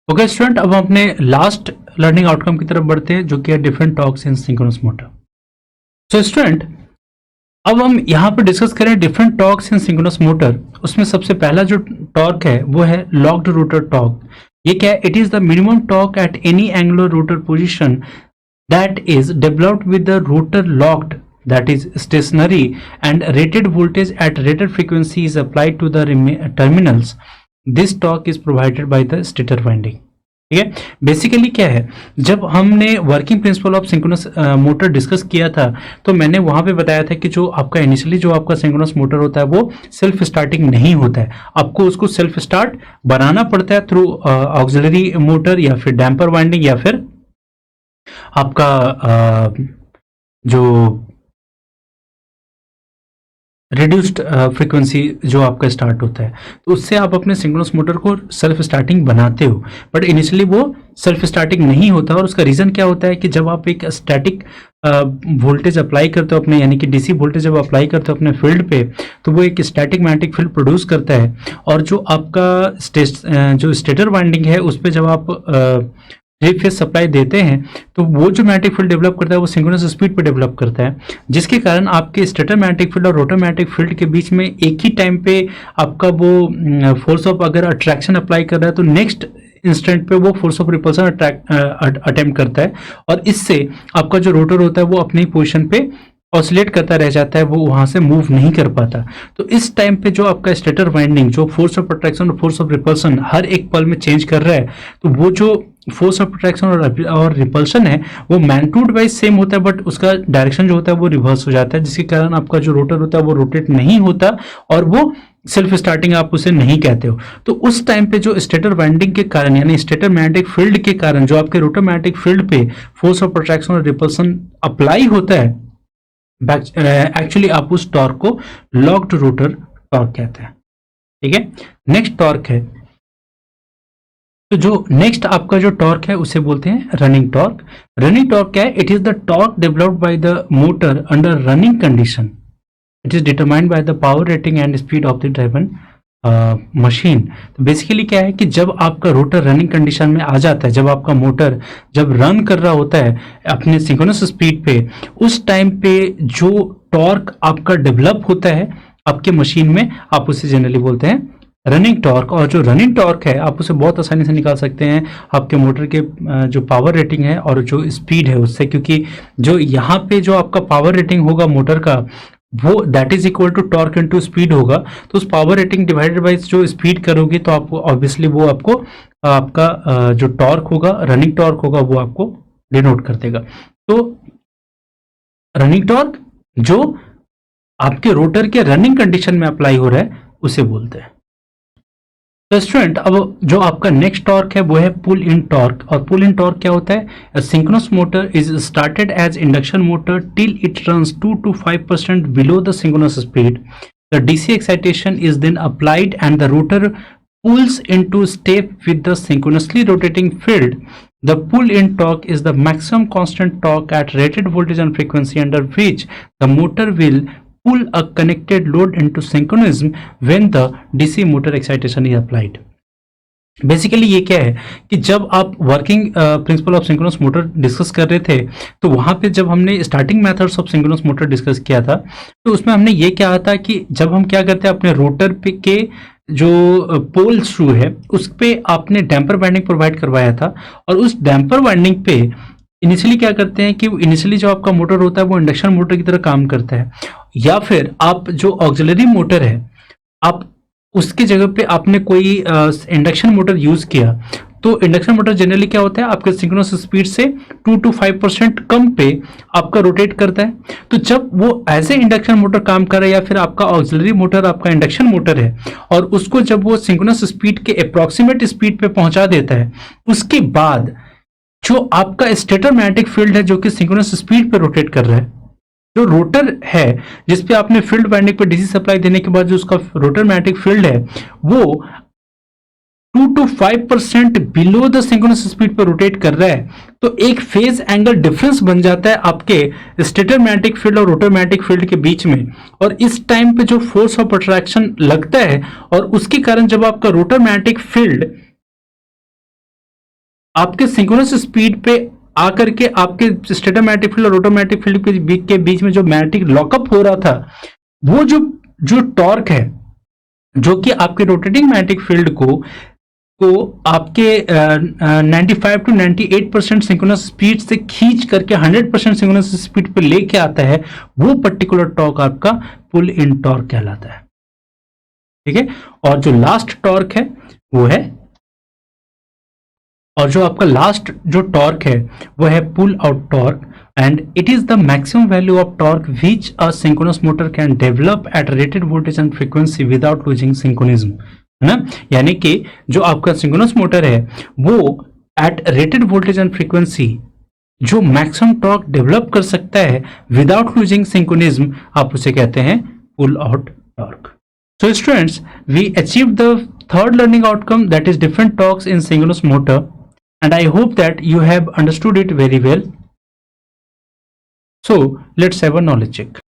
Okay student, अब हम अपने लास्ट लर्निंग आउटकम की तरफ बढ़ते हैं जो कि है different torques in synchronous motor. So student, अब हम यहाँ पर डिस्कस करें different torques in synchronous motor. उसमें सबसे पहला जो टॉर्क है वो है लॉक्ड रोटर टॉर्क। ये क्या है? It is the minimum torque at any angular rotor position that is developed with the rotor locked, that is stationary, and rated voltage at rated frequency is applied to the terminals. This torque is provided by the stator winding. ठीक है, basically क्या है, जब हमने working principle of synchronous motor discuss किया था तो मैंने वहां पे बताया था कि जो आपका इनिशियली जो आपका सिंक्रोनस मोटर होता है वो सेल्फ स्टार्टिंग नहीं होता है, आपको उसको सेल्फ स्टार्ट बनाना पड़ता है थ्रू ऑक्सिलरी मोटर या फिर डैम्पर वाइंडिंग या फिर आपका जो रिड्यूस्ड फ्रीक्वेंसी जो आपका स्टार्ट होता है, तो उससे आप अपने सिंक्रोनस मोटर को सेल्फ स्टार्टिंग बनाते हो। बट इनिशियली वो सेल्फ स्टार्टिंग नहीं होता, और उसका रीज़न क्या होता है कि जब आप एक स्टैटिक वोल्टेज अप्लाई करते हो अपने, यानी कि डीसी वोल्टेज जब अप्लाई करते हो अपने फील्ड पे, तो वो एक स्टैटिक मैग्नेटिक फील्ड प्रोड्यूस करता है। और जो आपका जो स्टेटर वाइंडिंग है उस पर जब आप थ्री फेज सप्लाई देते हैं तो वो जो मैग्नेटिक फील्ड डेवलप करता है वो सिंक्रोनस स्पीड पे डेवलप करता है, जिसके कारण आपके स्टेटर मैग्नेटिक फील्ड और रोटर मैग्नेटिक फील्ड के बीच में एक ही टाइम पे आपका वो फोर्स ऑफ अगर अट्रैक्शन अप्लाई कर रहा है तो नेक्स्ट इंस्टेंट पे वो फोर्स ऑफ रिपल्सन अटेम्प्ट करता है, और इससे आपका जो रोटर होता है वो अपनी पोजिशन पे ऑसिलेट करता रह जाता है, वो वहां से मूव नहीं कर पाता। तो इस टाइम पे जो आपका स्टेटर वाइंडिंग जो फोर्स ऑफ अट्रैक्शन और फोर्स ऑफ रिपल्सन हर एक पल में चेंज कर रहा है, तो वो जो फोर्स ऑफ अट्रैक्शन और रिपल्शन है वो मैग्नीट्यूड वाइज सेम होता है, बट उसका डायरेक्शन जो होता है वो रिवर्स हो जाता है, जिसके कारण आपका जो रोटर होता है वो रोटेट नहीं होता और वो सेल्फ स्टार्टिंग आप उसे नहीं कहते हो। तो उस टाइम पे जो स्टेटर वाइंडिंग के कारण यानी स्टेटर मैग्नेटिक फील्ड के कारण जो आपके रोटर मैग्नेटिक फील्ड पे फोर्स ऑफ अट्रैक्शन और रिपल्सन अप्लाई होता है, एक्चुअली आप उस टॉर्क को लॉक्ड रोटर टॉर्क कहते हैं। ठीक है, नेक्स्ट टॉर्क है, तो जो नेक्स्ट आपका जो टॉर्क है उसे बोलते हैं रनिंग टॉर्क। रनिंग टॉर्क क्या है? It is the torque developed by the motor under running condition. It is determined by the power rating and speed of the driven machine. तो बेसिकली क्या है कि जब आपका रोटर रनिंग कंडीशन में आ जाता है, जब आपका मोटर जब रन कर रहा होता है अपने सिंक्रोनस स्पीड पे, उस टाइम पे जो टॉर्क आपका डेवलप होता है आपके मशीन में, आप उसे जनरली बोलते हैं रनिंग टॉर्क। और जो रनिंग टॉर्क है आप उसे बहुत आसानी से निकाल सकते हैं आपके मोटर के जो पावर रेटिंग है और जो स्पीड है उससे, क्योंकि जो यहाँ पे जो आपका पावर रेटिंग होगा मोटर का वो that is equal to torque into speed होगा। तो उस पावर रेटिंग डिवाइडेड बाय जो स्पीड करोगे तो आपको ऑब्वियसली वो आपको आपका जो टॉर्क होगा, रनिंग टॉर्क होगा, वो आपको डिनोट कर देगा। तो रनिंग टॉर्क जो आपके रोटर के रनिंग कंडीशन में अप्लाई हो रहा है उसे बोलते हैं। तो स्टूडेंट, अब जो आपका नेक्स्ट टॉर्क है वो है पुल इन टॉर्क। और पुल इन टॉर्क क्या होता है? A synchronous motor is started as induction motor till it runs 2 to 5% below the synchronous speed. The DC excitation is then applied and the rotor pulls into step with the synchronously rotating field. The pull-in torque is the maximum constant torque at rated voltage and frequency under which the motor will pull a connected load into synchronism when the DC motor excitation is applied. Basically ये क्या है कि जब आप working principle of synchronous motor discuss कर रहे थे तो वहां पे जब हमने starting methods of synchronous motor discuss किया था तो उसमें हमने ये क्या था कि जब हम क्या करते हैं अपने रोटर पे के जो पोल शू है उस पे आपने डैम्पर वाइंडिंग प्रोवाइड करवाया था, और उस डैम्पर वाइंडिंग पे इनिशियली क्या करते हैं कि इनिशियली जो आपका मोटर होता है वो इंडक्शन मोटर की तरह काम करता है, या फिर आप जो ऑक्सिलरी मोटर है आप उसके जगह पे आपने कोई इंडक्शन मोटर यूज किया। तो इंडक्शन मोटर जनरली क्या होता है आपके सिंक्रोनस स्पीड से 2 to 5% कम पे आपका रोटेट करता है। तो जब वो एज ए इंडक्शन मोटर काम कर रहा है या फिर आपका ऑक्सिलरी मोटर आपका इंडक्शन मोटर है और उसको जब वो सिंक्रोनस स्पीड के अप्रोक्सीमेट स्पीड पे पहुंचा देता है, उसके बाद जो आपका स्टेटर मैग्नेटिक फील्ड है जो कि सिंक्रोनस स्पीड पे रोटेट कर रहा है, जो रोटर है जिसपे आपने फील्ड वाइंडिंग पे डीसी सप्लाई देने के बाद जो उसका रोटर मैग्नेटिक फील्ड है वो 2 to 5% below the synchronous speed पे रोटेट कर रहा है, तो एक फेज एंगल डिफरेंस बन जाता है आपके स्टेटर मैग्नेटिक फील्ड और रोटर मैग्नेटिक फील्ड के बीच में। और इस टाइम पे जो फोर्स ऑफ अट्रैक्शन लगता है और उसके कारण जब आपका रोटर मैग्नेटिक फील्ड आपके सिंक्रोनस स्पीड पे आकर के आपके स्टेटोमैटिक फील्ड और ऑटोमेटिक फील्ड के बीच में जो मैग्नेटिक लॉकअप हो रहा था, वो जो टॉर्क है, जो कि आपके रोटेटिंग मैग्नेटिक फील्ड को आपके 95 to 98% सिंक्रोनस स्पीड से खींच करके 100% सिंक्रोनस स्पीड पे लेके आता है, वो पर्टिकुलर टॉर्क आपका पुल इन टॉर्क कहलाता है। ठीक है, और जो लास्ट टॉर्क है वो है, और जो आपका लास्ट जो टॉर्क है वो है pull out torque, and it is the maximum value of torque which a synchronous motor can develop at rated voltage and frequency without losing synchronism, है ना। यानी कि जो आपका सिंक्रोनस मोटर है वो at rated voltage and frequency जो maximum torque develop कर सकता है विदाउट लूजिंग सिंक्रोनिज्म, आप उसे कहते हैं pull out torque. So students, we achieved the third learning outcome, that is different torques in synchronous motor, and I hope that you have understood it very well. So let's have a knowledge check.